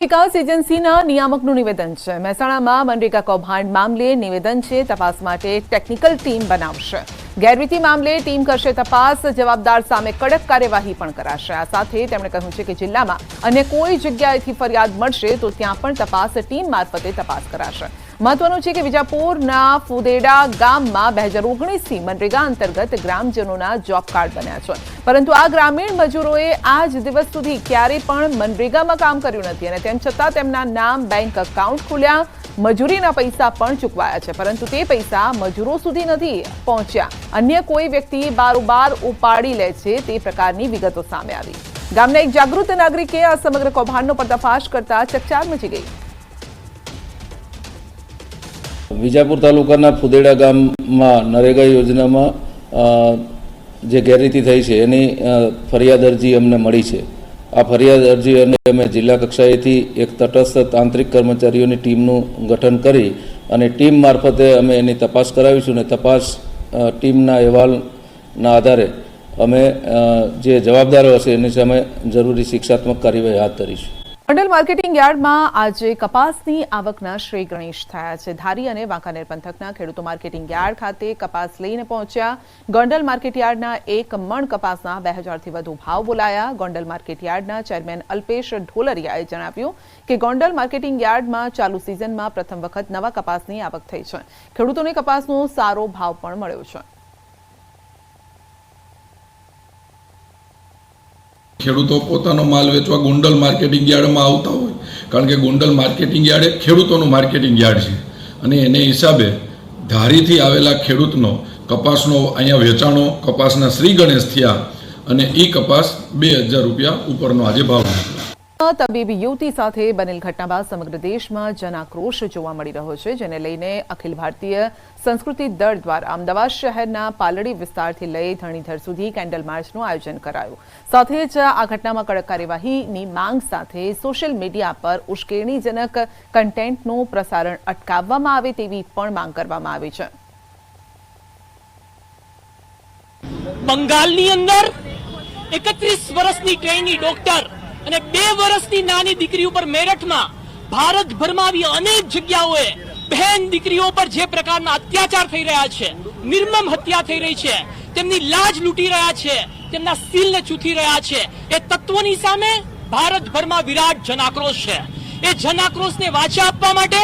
વિકાસ એજન્સીના નિયામકનું નિવેદન છે। મહેસાણામાં મનરેગા કૌભાંડ મામલે નિવેદન છે। તપાસ માટે ટેકનિકલ ટીમ બનાવશે। ગેરરીતિ મામલે ટીમ કરશે તપાસ। જવાબદાર સામે કડક કાર્યવાહી પણ કરાશે। આ સાથે તેમણે કહ્યું છે કે જિલ્લામાં અન્ય કોઈ જગ્યાએથી ફરિયાદ મળશે તો ત્યાં પણ તપાસ ટીમ મારફતે તપાસ કરાશે। મહત્વનું છે કે વિજાપુરના ફુદેડા ગામમાં 2019થી મનરેગા અંતર્ગત ગ્રામજનોના જોબ કાર્ડ બન્યા છે, પરંતુ આ ગ્રામીણ મજૂરોએ આજ દિવસ સુધી ક્યારેય પણ મનરેગામાં કામ કર્યું નથી અને તેમ છતાં તેમના નામ બેંક એકાઉન્ટ ખુલ્યા, મજૂરીના પૈસા પણ ચૂકવાયા છે, પરંતુ તે પૈસા મજૂરો સુધી નથી પહોંચ્યા। અન્ય કોઈ વ્યક્તિ બારોબાર ઉપાડી લે છે તે પ્રકારની વિગતો સામે આવી। ગામના એક જાગૃત નાગરિકે આ સમગ્ર કૌભાંડનો પર્દાફાશ કરતા ચકચાર મચી ગઈ। વિજાપુર તાલુકાના ફુદેડા ગામમાં નરેગા યોજનામાં જે ગેરરીતિ થઈ છે એની ફરિયાદ અરજી અમને મળી છે। આ ફરિયાદ અરજી અને અમે જિલ્લા કક્ષાએથી એક તટસ્થ તાંત્રિક કર્મચારીઓની ટીમનું ગઠન કરી અને ટીમ મારફતે અમે એની તપાસ કરાવીશું અને તપાસ ટીમના અહેવાલના આધારે અમે જે જવાબદારો હશે એની સામે જરૂરી શિક્ષાત્મક કાર્યવાહી હાથ ધરીશું। ગોંડલ માર્કેટિંગ યાર્ડમાં આજે કપાસની આવકના શ્રી ગણેશ થયા છે। ધારી અને વાંકાનેર પંથકના ખેડૂતો માર્કેટિંગ યાર્ડ ખાતે કપાસ લઈને પહોંચ્યા। ગોંડલ માર્કેટ યાર્ડના એક મણ કપાસના 2000થી વધુ ભાવ બોલાયા। ગોંડલ માર્કેટ યાર્ડના ચેરમેન અલ્પેશ ઢોલરિયાએ જણાવ્યું કે ગોંડલ માર્કેટિંગ યાર્ડમાં ચાલુ સિઝનમાં પ્રથમ વખત નવા કપાસની આવક થઈ છે। ખેડૂતોને કપાસનો સારો ભાવ પણ મળ્યો છે। ખેડૂતો પોતાનો માલ વેચવા ગોંડલ માર્કેટિંગ યાર્ડમાં આવતા હોય, કારણ કે ગોંડલ માર્કેટિંગ યાર્ડ એ ખેડૂતોનું માર્કેટિંગ યાર્ડ છે અને એને હિસાબે ધારીથી આવેલા ખેડૂતનો કપાસનો અહીંયા વેચાણો કપાસના શ્રી ગણેશ થયા અને એ કપાસ 2000 રૂપિયા ઉપરનો આજે ભાવ નીકળ્યો। તબીબી યુવતી સાથે બનેલ ઘટના બાદ સમગ્ર દેશમાં જનાક્રોશ જોવા મળી રહ્યો છે, જેને લઈને અખિલ ભારતીય સંસ્કૃતિ દળ દ્વારા અમદાવાદ શહેરના પાલડી વિસ્તારથી લઈ ધરણીધર સુધી કેન્ડલ માર્ચનું આયોજન કરાયું। સાથે જ આ ઘટનામાં કડક કાર્યવાહીની માંગ સાથે સોશિયલ મીડિયા પર ઉશ્કેરણીજનક કન્ટેન્ટનું પ્રસારણ અટકાવવામાં આવે તેવી પણ માંગ કરવામાં આવી છે। બંગાળની અંદર 31 વર્ષની ટ્રેની ડોક્ટર અને 2 વર્ષની નાની દીકરી ઉપર મેરઠમાં ભારતભરમાં આવી અનેક જગ્યાઓએ બહેન દીકરીઓ પર જે પ્રકારના અત્યાચાર થઈ રહ્યા છે, નિર્મમ હત્યા થઈ રહી છે, તેમની લાજ લૂંટી રહ્યા છે, તેમના સીલને ચૂથી રહ્યા છે, એ તત્વોની સામે ભારતભરમાં વિરાટ જનાક્રોશ છે। એ જનાક્રોશને વાચા આપવા માટે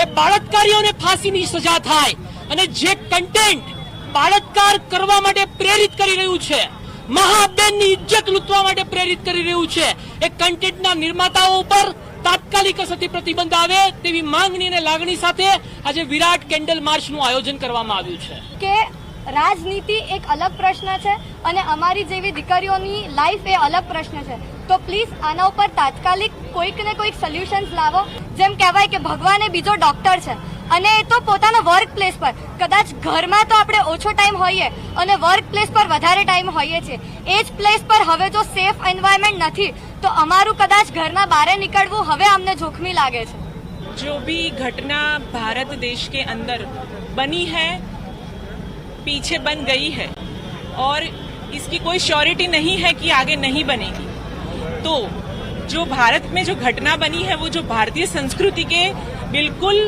એ બાળાત્કારીઓને ફાંસીની સજા થાય અને જે કન્ટેન્ટ બાળાત્કાર કરવા માટે પ્રેરિત કરી રહ્યું છે, મહાબેનની ઇજ્જત લૂંટવા માટે પ્રેરિત કરી રહ્યું છે, એ કન્ટેન્ટના નિર્માતાઓ ઉપર તાત્કાલિક અસરથી પ્રતિબંધ આવે તેવી માંગણી અને લાગણી સાથે આજે વિરાટ કેન્ડલ માર્ચનું આયોજન કરવામાં આવ્યું છે। કે રાજનીતિ એક અલગ પ્રશ્ન છે અને અમારી જેવી દીકરીઓની લાઈફ એ અલગ પ્રશ્ન છે, તો પ્લીઝ આના ઉપર તાત્કાલિક કોઈક ને કોઈક સોલ્યુશન્સ લાવો। જેમ કહેવાય કે ભગવાન એ બીજો ડોક્ટર છે અને એ તો પોતાના વર્ક પ્લેસ પર, કદાચ ઘરમાં તો આપણે ઓછો ટાઈમ હોઈએ અને વર્ક પ્લેસ પર વધારે ટાઈમ હોઈએ છીએ, એ જ પ્લેસ પર હવે જો સેફ એન્વાયરમેન્ટ નથી તો અમારું કદાચ ઘરના બહાર નીકળવું હવે અમને જોખમી લાગે છે। जो भी घटना भारत देश के अंदर बनी है, पीछे बन गई है और इसकी कोई श्योरिटी नहीं है कि आगे नहीं बनेगी, तो जो भारत में जो घटना बनी है वो जो भारतीय संस्कृति के बिल्कुल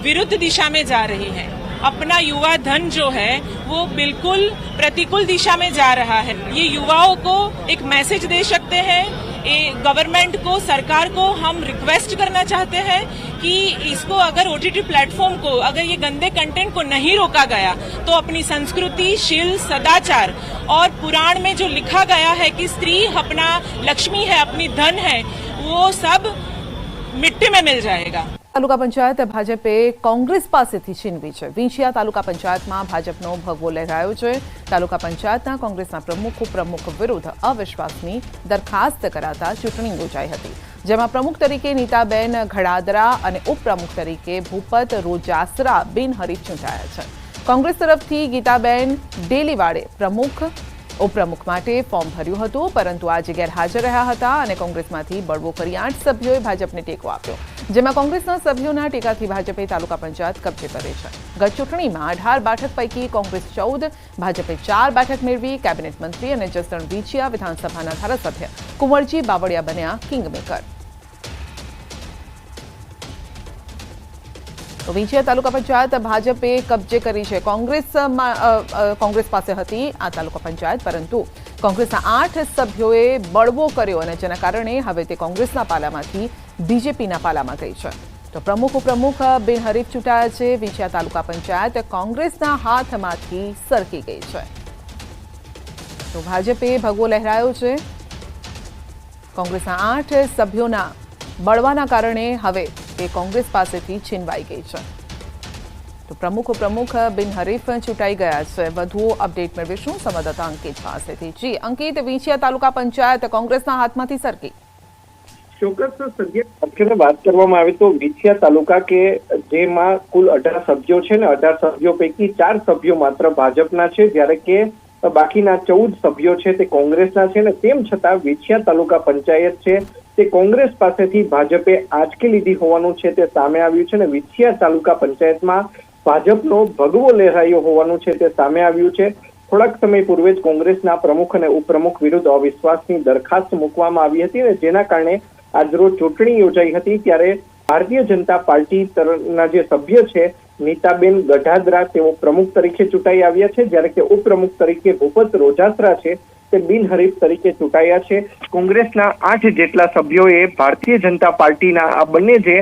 विरुद्ध दिशा में जा रही है। अपना युवा धन जो है वो बिल्कुल प्रतिकूल दिशा में जा रहा है। ये युवाओं को एक मैसेज दे सकते हैं। ये गवर्नमेंट को, सरकार को हम रिक्वेस्ट करना चाहते हैं कि इसको अगर OTT प्लेटफॉर्म को अगर ये गंदे कंटेंट को नहीं रोका गया तो अपनी संस्कृति, शील, सदाचार और पुराण में जो लिखा गया है कि स्त्री अपना लक्ष्मी है, अपनी धन है, वो सब मिट्टी में मिल जाएगा। તાલુકા પંચાયત ભાજપે કોંગ્રેસ પાસેથી છીનવી છે। વિંછિયા તાલુકા પંચાયતમાં ભાજપનો ભગવો લહેરાયો છે। તાલુકા પંચાયતના કોંગ્રેસના પ્રમુખ ઉપપ્રમુખ વિરુદ્ધ અવિશ્વાસની દરખાસ્ત કરાતા ચૂંટણી યોજાઈ હતી, જેમાં પ્રમુખ તરીકે નીતાબેન ઘડાદરા અને ઉપપ્રમુખ તરીકે ભૂપત રોજાસરા બિનહરીફ ચૂંટાયા છે। કોંગ્રેસ તરફથી ગીતાબેન ડેલીવાડે પ્રમુખ ઉપપ્રમુખ માટે ફોર્મ ભર્યું હતું, પરંતુ આજે ગેરહાજર રહ્યા હતા અને કોંગ્રેસમાંથી બળવો કરી 8 સભ્યોએ ભાજપને ટેકો આપ્યો, જેમાં કોંગ્રેસના સભ્યોના ટેકાથી ભાજપે તાલુકા પંચાયત કબજે કરી છે। ગત ચૂંટણીમાં 18 બેઠક પૈકી કોંગ્રેસ 14, ભાજપે 4 બેઠક મેળવી કેબિનેટ મંત્રી અને જસદણ વિંછિયા વિધાનસભાના ધારાસભ્ય કુંવરજી બાવળિયા બન્યા કિંગમેકર। તો વિંછિયા તાલુકા પંચાયત ભાજપે કબજે કરી છે. કોંગ્રેસ પાસે હતી આ તાલુકા પંચાયત, પરંતુ કોંગ્રેસના 8 સભ્યોએ બળવો કર્યો અને જેના કારણે હવે તે કોંગ્રેસના પાલામાંથી બીજેપીના પાલામાં ગઈ છે. તો પ્રમુખ ઉપપ્રમુખ બિનહરીફ ચૂંટાયા છે. વિંછિયા તાલુકા પંચાયત કોંગ્રેસના હાથમાંથી સરકી ગઈ છે. તો ભાજપે ભગવો લહેરાયો છે. કોંગ્રેસના 8 સભ્યોના બળવાના કારણે હવે તે કોંગ્રેસ પાસેથી છીનવાઈ ગઈ છે. તો પ્રમુખ ઉપપ્રમુખ બિનહરીફ ચૂંટાઈ ગયા છે. વધુ અપડેટ મેળવીશું સંવાદદાતા અંકિત પાસેથી. જી અંકિત, વિંછિયા તાલુકા પંચાયત કોંગ્રેસના હાથમાંથી સરકી. ચોક્કસ સંજય, વાત કરવામાં આવે તો વિંછિયા તાલુકા કે જેમાં કુલ 18 સભ્યો છે ને 18 સભ્યો પૈકી 4 સભ્યો માત્ર ભાજપના છે, જ્યારે કે બાકીના 14 સભ્યો છે તે કોંગ્રેસના છે. ને તેમ છતાં વિંછિયા તાલુકા પંચાયત છે તે કોંગ્રેસ પાસેથી ભાજપે આંચકી લીધી હોવાનું છે તે સામે આવ્યું છે. ને વિંછિયા તાલુકા પંચાયતમાં ભાજપનો ભગવો લહેરાયો હોવાનું છે તે સામે આવ્યું છે. થોડાક સમય પૂર્વે જ કોંગ્રેસના પ્રમુખ અને ઉપપ્રમુખ વિરુદ્ધ અવિશ્વાસની દરખાસ્ત મૂકવામાં આવી હતી અને જેના કારણે આજરોજ ચૂંટણી યોજાઈ હતી. ત્યારે ભારતીય જનતા પાર્ટીના જે સભ્ય છે નીતાબેન ગઢાદરા તેઓ પ્રમુખ તરીકે ચૂંટાઈ આવ્યા છે, જ્યારે કે ઉપપ્રમુખ તરીકે ભૂપત રોજાસરા છે તે બિનહરીફ તરીકે ચૂંટાયા છે. કોંગ્રેસના 8 જેટલા સભ્યોએ ભારતીય જનતા પાર્ટીના આ બંને જે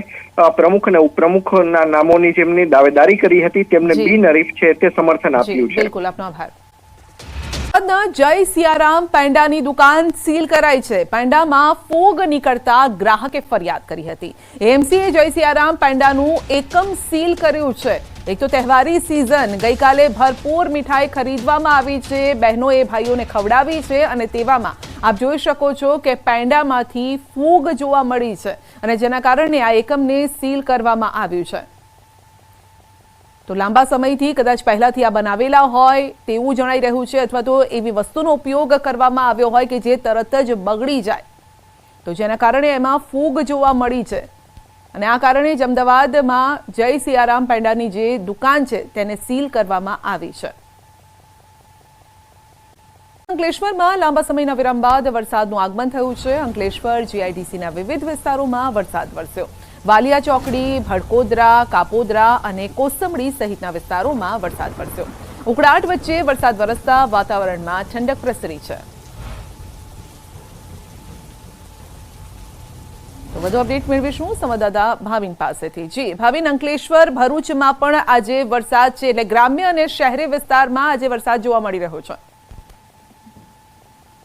પ્રમુખ અને ઉપપ્રમુખના નામોની જેમની દાવેદારી કરી હતી તેમને બિનહરીફ છે તે સમર્થન આપ્યું છે. બિલકુલ, આપનો આભાર. જય સિયારામ પેંડાની દુકાન સીલ કરાઈ છે. પેંડામાં ફૂગ નીકળતા ગ્રાહકે ફરિયાદ કરી હતી. એએમસીએ જય સિયારામ પેંડાનું એકમ સીલ કર્યું છે. એક તો તહેવારી સિઝન, ગઈકાલે ભરપૂર મીઠાઈ ખરીદવામાં આવી છે, બહેનોએ ભાઈઓને ખવડાવી છે અને તેવામાં આપ જોઈ શકો છો કે પેંડામાંથી ફૂગ જોવા મળી છે અને જેના કારણે આ એકમને સીલ કરવામાં આવ્યું છે. તો લાંબા સમયથી કદાચ પહેલાથી આ બનાવેલા હોય તેવું જણાઈ રહ્યું છે, અથવા તો એવી વસ્તુનો ઉપયોગ કરવામાં આવ્યો હોય કે જે તરત જ બગડી જાય, તો જેના કારણે એમાં ફૂગ જોવા મળી છે અને આ કારણે જ અમદાવાદમાં જય સિયારામ પેંડાની જે દુકાન છે તેને સીલ કરવામાં આવી છે. અંકલેશ્વરમાં લાંબા સમયના વિરામ બાદ વરસાદનું આગમન થયું છે. અંકલેશ્વર જીઆઈડીસીના વિવિધ વિસ્તારોમાં વરસાદ વરસ્યો. વાલિયા ચોકડી, ભડકોદરા, કાપોદરા અને કોસંબડી સહિતના વિસ્તારોમાં વરસાદ વરસ્યો. ઉકળાટ વચ્ચે વરસાદ વરસતા વાતાવરણમાં ઠંડક પ્રસરી છે. તો વધુ અપડેટ મેળવીશું સંવાદદાતા ભાવિન પાસેથી. જી ભાવિન, અંકલેશ્વર, ભરૂચમાં પણ આજે વરસાદ છે, એટલે ગ્રામ્ય અને શહેરી વિસ્તારમાં આજે વરસાદ જોવા મળી રહ્યો છે.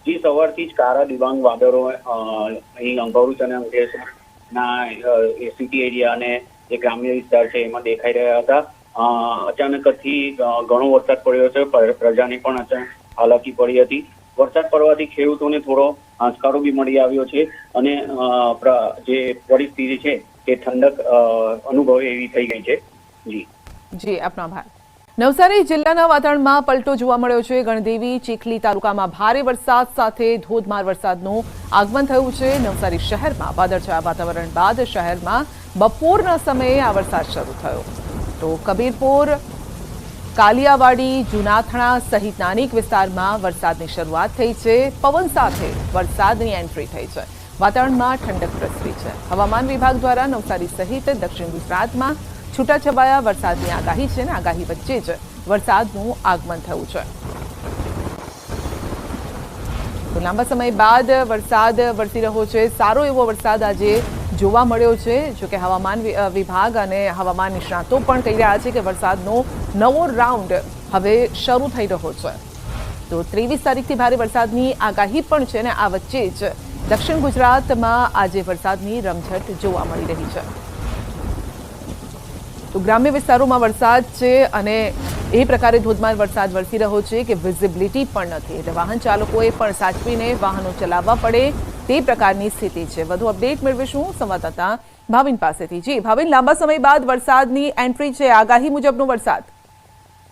જી, સવારથી જ કાળા ડિબાંગ વાદળો અહીં ભરૂચ અને અંકલેશ્વર ના સિટી એરિયા અને જે ગ્રામ્ય વિસ્તાર છે એમાં દેખાઈ રહ્યા હતા. અચાનકથી ઘણો વરસાદ પડ્યો છે, પ્રજાને પણ અચાનક હાલાકી પડી હતી. વરસાદ પડવાથી ખેડૂતોને થોડો આંચકારો બી મળી આવ્યો છે અને જે પરિસ્થિતિ છે તે ઠંડક અનુભવે એવી થઈ ગઈ છે. જી આપનો આભાર. નવસારી જિલ્લાના વાતાવરણમાં પલટો જોવા મળ્યો છે. ગણદેવી, ચીખલી તાલુકામાં ભારે વરસાદ સાથે ધોધમાર વરસાદનું આગમન થયું છે. નવસારી શહેરમાં વાદળછાયા વાતાવરણ બાદ શહેરમાં બપોરના સમયે આ વરસાદ શરૂ થયો. તો કબીરપુર, કાલિયાવાડી, જુનાથણા સહિતના અનેક વિસ્તારમાં વરસાદની શરૂઆત થઈ છે. પવન સાથે વરસાદની એન્ટ્રી થઈ છે. વાતાવરણમાં ઠંડક પ્રસરી છે. હવામાન વિભાગ દ્વારા નવસારી સહિત દક્ષિણ ગુજરાતમાં છૂટાછવાયા વરસાદની આગાહી છે અને આગાહી વચ્ચે જ વરસાદનું આગમન થયું છે. તો લાંબા સમય બાદ વરસાદ વરસી રહ્યો છે. સારો એવો વરસાદ આજે જોવા મળ્યો છે. જો કે હવામાન વિભાગ અને હવામાન નિષ્ણાતો પણ કહી રહ્યા છે કે વરસાદનો નવો રાઉન્ડ હવે શરૂ થઈ રહ્યો છે. તો 23 તારીખથી ભારે વરસાદની આગાહી પણ છે અને આ વચ્ચે જ દક્ષિણ ગુજરાતમાં આજે વરસાદની રમઝટ જોવા મળી રહી છે. તો ગ્રામ્ય વિસ્તારોમાં વરસાદ છે અને એ પ્રકારે ધોધમાર વરસાદ વરસી રહ્યો છે કે વિઝિબિલિટી પણ નથી, એટલે વાહન ચાલકોએ પણ સાચવીને વાહનો ચલાવવા પડે તે પ્રકારની સ્થિતિ છે. વધુ અપડેટ મેળવીશું સંવાદદાતા ભાવિન પાસેથી. જી ભાવિન, લાંબા સમય બાદ વરસાદની એન્ટ્રી છે, આગાહી મુજબનો વરસાદ.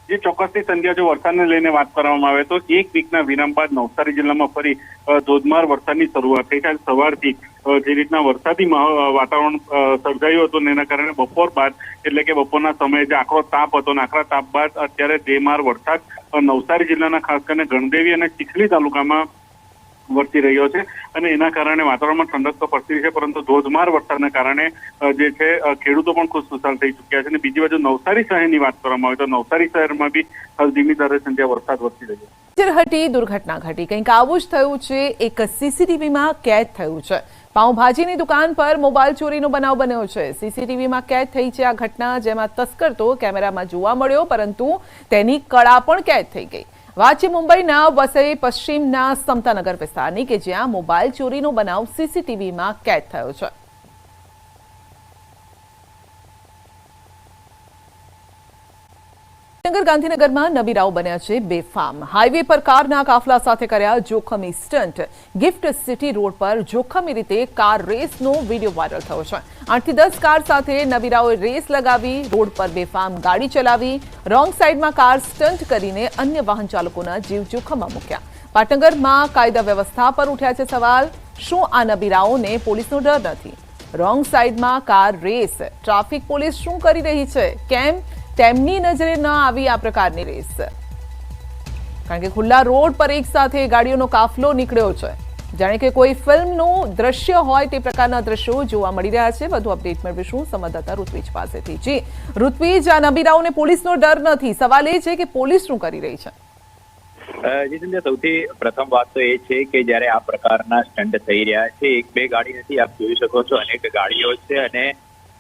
જે ચોક્કસથી સંધ્યા, જો વરસાદને લઈને વાત કરવામાં આવે તો એક વીકના વિરામ બાદ નવસારી જિલ્લામાં ફરી ધોધમાર વરસાદની શરૂઆત થઈ છે. સવારથી જે રીતના વરસાદી વાતાવરણ સર્જાયું હતું એના કારણે બપોર બાદ એટલે કે બપોરના સમયે જે આકરો તાપ હતો, આકરા તાપ બાદ અત્યારે ધોધમાર વરસાદ નવસારી જિલ્લાના ખાસ કરીને ગણદેવી અને ચીખલી તાલુકામાં વરસી રહ્યો છે અને એના કારણે વાતાવરણમાં ઠંડક તો પડતી છે, પરંતુ ધોધમાર વરસાદના કારણે જે છે ખેડૂતો પણ ખુશખુશાલ થઈ ચૂક્યા છે. અને બીજી બાજુ નવસારી શહેરની વાત કરવામાં આવે તો નવસારી શહેરમાં બી હાલ ધીમી ધારે સંધ્યા વરસાદ વરસી રહ્યો છે. ઘટી દુર્ઘટના ઘટી, કંઈક આવું જ થયું છે. એક સીસીટીવીમાં કેદ થયું છે. પાઉંભાજીની દુકાન પર મોબાઈલ ચોરીનો બનાવ બન્યો છે. સીસીટીવીમાં કેદ થઈ છે આ ઘટના, જેમાં તસ્કર તો કેમેરામાં જોવા મળ્યો, પરંતુ તેની કળા પણ કેદ થઈ ગઈ. વાત છે મુંબઈના વસઈ પશ્ચિમના સમતાનગર વિસ્તારની, કે જ્યાં મોબાઈલ ચોરીનો બનાવ સીસીટીવીમાં કેદ થયો છે. ગાંધીનગરમાં નબીરાઓ બન્યા છે બેફામ. હાઈવે પર કારના કાફલા સાથે કર્યા જોખમી સ્ટન્ટ. ગિફ્ટ સિટી રોડ પર જોખમી રીતે કાર રેસનો વિડીયો વાયરલ થયો છે. 8 થી 10 કાર સાથે નબીરાઓએ રેસ લગાવી, રોડ પર બેફામ ગાડી ચલાવી, રોંગ સાઈડમાં કાર સ્ટન્ટ કરીને અન્ય વાહન ચાલકોના જીવ જોખમમાં મૂક્યા. પાટનગરમાં કાયદા વ્યવસ્થા પર ઉઠ્યા છે સવાલ. શું આ નબીરાઓને પોલીસનો ડર નથી? રોંગ સાઈડમાં કાર રેસ, ટ્રાફિક પોલીસ શું કરી રહી છે? કેમ તેમની નજરે ન આવી આ પ્રકારની રેસ? કારણ કે ખુલ્લા રોડ પર એક સાથે ગાડીઓનો કાફલો નીકળ્યો છે. જાણે કે કોઈ ફિલ્મનું દ્રશ્ય હોય તે પ્રકારના દ્રશ્યો જોવા મળી રહ્યા છે. વધુ અપડેટ મેળવીશું સંવાદદાતા ઋત્વિજ પાસેથી. જી ઋત્વિજ, આ નબીરાઓને પોલીસનો ડર નથી. સવાલ એ છે કે પોલીસ શું કરી રહી છે? જી સંધ્યા, સૌથી પ્રથમ વાત તો એ છે કે જ્યારે આ પ્રકારના સ્ટન્ટ થઈ રહ્યા છે, એક બે ગાડી નથી, આપ જોઈ શકો છો અનેક ગાડીઓ છે અને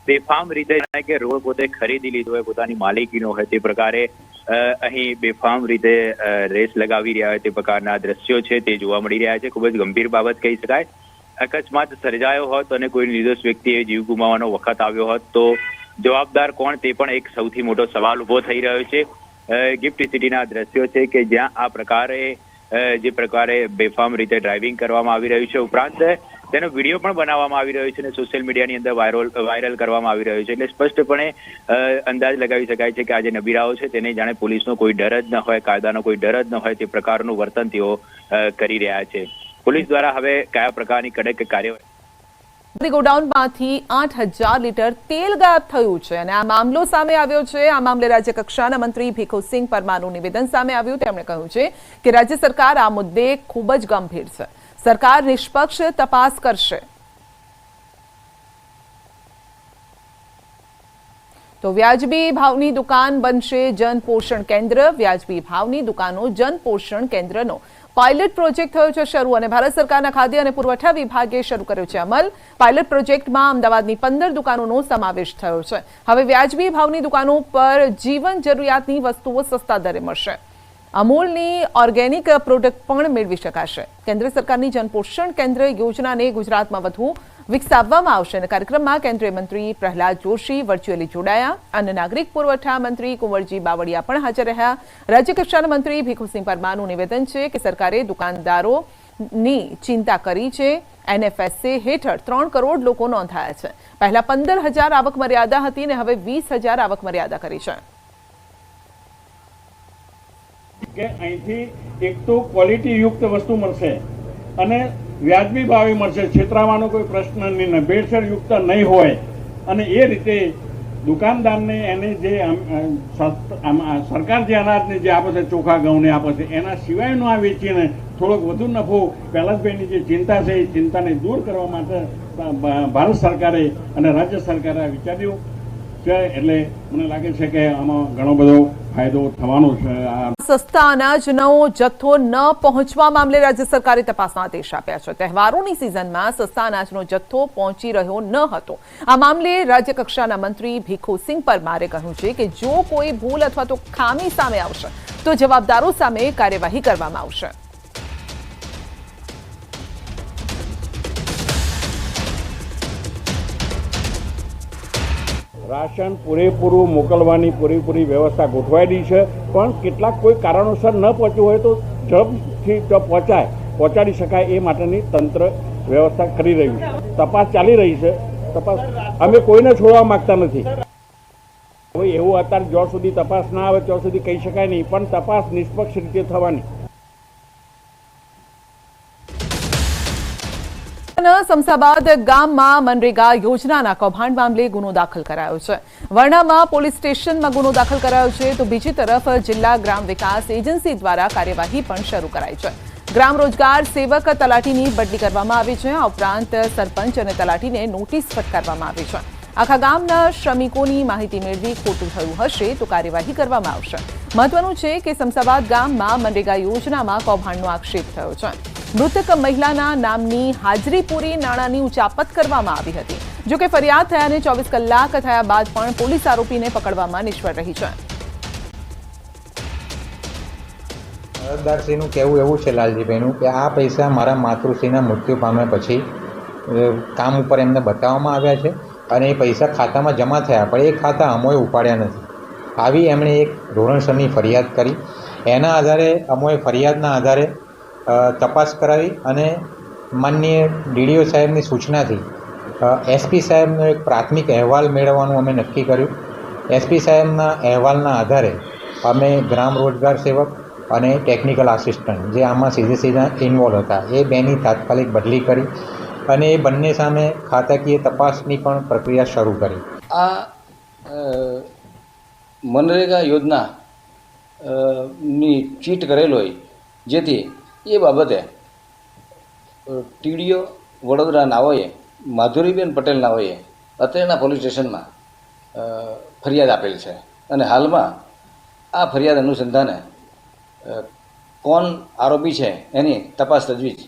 બેફામ રીતે કે રોડ પોતે ખરીદી લીધો હોય, પોતાની માલિકીનો હોય તે પ્રકારે અહીં બેફામ રીતે રેસ લગાવી રહ્યા હોય તે પ્રકારના દ્રશ્યો છે તે જોવા મળી રહ્યા છે. ખૂબ જ ગંભીર બાબત કહી શકાય. અકસ્માત સર્જાયો હોત અને કોઈ નિર્દોષ વ્યક્તિએ જીવ ગુમાવવાનો વખત આવ્યો હોત તો જવાબદાર કોણ, તે પણ એક સૌથી મોટો સવાલ ઉભો થઈ રહ્યો છે. ગિફ્ટ સિટીના દ્રશ્યો છે કે જ્યાં આ પ્રકારે જે પ્રકારે બેફામ રીતે ડ્રાઇવિંગ કરવામાં આવી રહ્યું છે, ઉપરાંત તેનો વિડીયો પણ બનાવવામાં આવી રહ્યો છે અને સોશિયલ મીડિયાની અંદર વાયરલ કરવામાં આવી રહ્યો છે. એટલે સ્પષ્ટપણે અંદાજ લગાવી શકાય છે કે આ જે નબીરાઓ છે તેને જાણે પોલીસનો કોઈ ડર જ ન હોય, કાયદાનો કોઈ ડર જ ન હોય તે પ્રકારનું વર્તન તેઓ કરી રહ્યા છે. પોલીસ દ્વારા હવે કયા પ્રકારની કડક કાર્યવાહી? ગોડાઉનમાંથી 8000 લીટર તેલ ગાયબ થયું છે અને આ મામલો સામે આવ્યો છે. આ મામલે રાજ્ય કક્ષાના મંત્રી ભીખુસિંહ પરમારનું નિવેદન સામે આવ્યું. તેમણે કહ્યું છે કે રાજ્ય સરકાર આ મુદ્દે ખૂબ જ ગંભીર છે. સરકાર નિષ્પક્ષ તપાસ કરશે. તો વ્યાજબી ભાવની દુકાન બનશે જન પોષણ કેન્દ્ર. વ્યાજબી ભાવની દુકાનો જન પોષણ કેન્દ્રનો પાયલટ પ્રોજેક્ટ થયો છે શરૂ અને ભારત સરકારના ખાદ્ય અને પુરવઠા વિભાગે શરૂ કર્યો છે અમલ. પાયલટ પ્રોજેક્ટમાં અમદાવાદની 15 દુકાનોનો સમાવેશ થયો છે. હવે વ્યાજબી ભાવની દુકાનો પર જીવન જરૂરિયાતની વસ્તુઓ સસ્તા દરે મળશે. અમૂલની ઓર્ગેનિક પ્રોડક્ટ પણ મેળવી શકાશે. કેન્દ્ર સરકારની જનપોષણ કેન્દ્ર યોજનાને ગુજરાતમાં વધુ વિકસાવવામાં આવશે અને કાર્યક્રમમાં કેન્દ્રીય મંત્રી પ્રહલાદ જોશી વર્ચ્યુઅલી જોડાયા અને નાગરિક પુરવઠા મંત્રી કુંવરજી બાવળિયા પણ હાજર રહ્યા. રાજ્ય કક્ષાના મંત્રી ભીખુસિંહ પરમારનું નિવેદન છે કે સરકારે દુકાનદારોની ચિંતા કરી છે. NFSA હેઠળ 3 કરોડ લોકો નોંધાયા છે. પહેલા 15,000 આવક મર્યાદા હતી અને હવે 20,000 આવક મર્યાદા કરી છે. કે અહીંથી એક તો ક્વોલિટી યુક્ત વસ્તુ મળશે અને વ્યાજબી ભાવે મળશે. છેતરાવાનો કોઈ પ્રશ્ન નહીં, ભેળસેળ યુક્ત નહીં હોય અને એ રીતે દુકાનદારને એને જે સરકાર જે અનાજને જે આપે છે, ચોખા ઘઉંને આપે છે, એના સિવાયનું આ વેચીને થોડોક વધુ નફો પૈલાસભાઈની જે ચિંતા છે એ ચિંતાને દૂર કરવા માટે ભારત સરકારે અને રાજ્ય સરકારે વિચાર્યું છે. એટલે મને લાગે છે કે આમાં ઘણો બધો ફાયદો થવાનો છે. સસ્તા અનાજનો જથ્થો ન પહોંચવા મામલે રાજ્ય સરકારે તપાસના આદેશ આપ્યા છે. તહેવારોની સિઝનમાં સસ્તા અનાજનો જથ્થો પહોંચી રહ્યો ન હતો. આ મામલે રાજ્ય કક્ષાના મંત્રી ભીખુસિંહ પરમારે કહ્યું છે કે જો કોઈ ભૂલ અથવા તો ખામી સામે આવશે તો જવાબદારો સામે કાર્યવાહી કરવામાં આવશે. રાશન પૂરેપૂરું મોકલવાની પૂરેપૂરી વ્યવસ્થા ગોઠવાયેલી છે, પણ કેટલાક કોઈ કારણોસર ન પહોંચ્યું હોય તો ઝડપથી જો પહોંચાડી શકાય એ માટેની તંત્ર વ્યવસ્થા કરી રહ્યું છે. તપાસ ચાલી રહી છે. તપાસ અમે કોઈને છોડવા માંગતા નથી. હવે એવું અત્યારે જ્યાં સુધી તપાસ ના આવે ત્યાં સુધી કહી શકાય નહીં, પણ તપાસ નિષ્પક્ષ રીતે થવાની. સમસાબાદ ગામમાં મનરેગા યોજનાના કૌભાંડ મામલે ગુનો દાખલ કરાયો છે. વર્ણામાં પોલીસ સ્ટેશનમાં ગુનો દાખલ કરાયો છે તો બીજી તરફ જિલ્લા ગ્રામ વિકાસ એજન્સી દ્વારા કાર્યવાહી પણ શરૂ કરાઈ છે. ગ્રામ રોજગાર સેવક તલાટીની બદલી કરવામાં આવી છે. આ ઉપરાંત સરપંચ અને તલાટીને નોટિસ ફટકારવામાં આવી છે. આખા ગામના શ્રમિકોની માહિતી મેળવી ખોટું થયું હશે તો કાર્યવાહી કરવામાં આવશે. મહત્વનું છે કે સમસાબાદ ગામમાં મનરેગા યોજનામાં કૌભાંડનો આક્ષેપ થયો છે. મૃતક મહિલાના નામની હાજરી પૂરી નાણાંની ઉચાપત કરવામાં આવી હતી. જોકે ફરિયાદ થયાને 24 કલાક થયા બાદ પણ પોલીસ આરોપીને પકડવામાં નિષ્ફળ રહી છે. અરજદારશ્રીનું કહેવું એવું છે લાલજીભાઈનું કે આ પૈસા મારા માતૃશ્રીના મૃત્યુ પામ્યા પછી કામ ઉપર એમને બતાવવામાં આવ્યા છે અને એ પૈસા ખાતામાં જમા થયા પણ એ ખાતા અમોએ ઉપાડ્યા નથી. આવી એમણે એક ધોરણસરની ફરિયાદ કરી. એના આધારે અમોએ ફરિયાદના આધારે તપાસ કરાવી અને માનનીય ડીડીઓ સાહેબની સૂચનાથી એસપી સાહેબનો એક પ્રાથમિક અહેવાલ મેળવવાનું અમે નક્કી કર્યું. એસપી સાહેબના અહેવાલના આધારે અમે ગ્રામ રોજગાર સેવક અને ટેકનિકલ આસિસ્ટન્ટ જે આમાં સીધા ઇન્વોલ્વ હતા એ બેની તાત્કાલિક બદલી કરી અને એ બંને સામે ખાતાકીય તપાસની પણ પ્રક્રિયા શરૂ કરી. આ મનરેગા યોજના ની ચીટ કરેલ હોય જેથી એ બાબતે ટીડીઓ વડોદરા નાઓએ માધુરીબેન પટેલ નાઓએ અત્રેના પોલીસ સ્ટેશનમાં ફરિયાદ આપેલ છે અને હાલમાં આ ફરિયાદ અનુસંધાને કોણ આરોપી છે એની તપાસ તજવીજ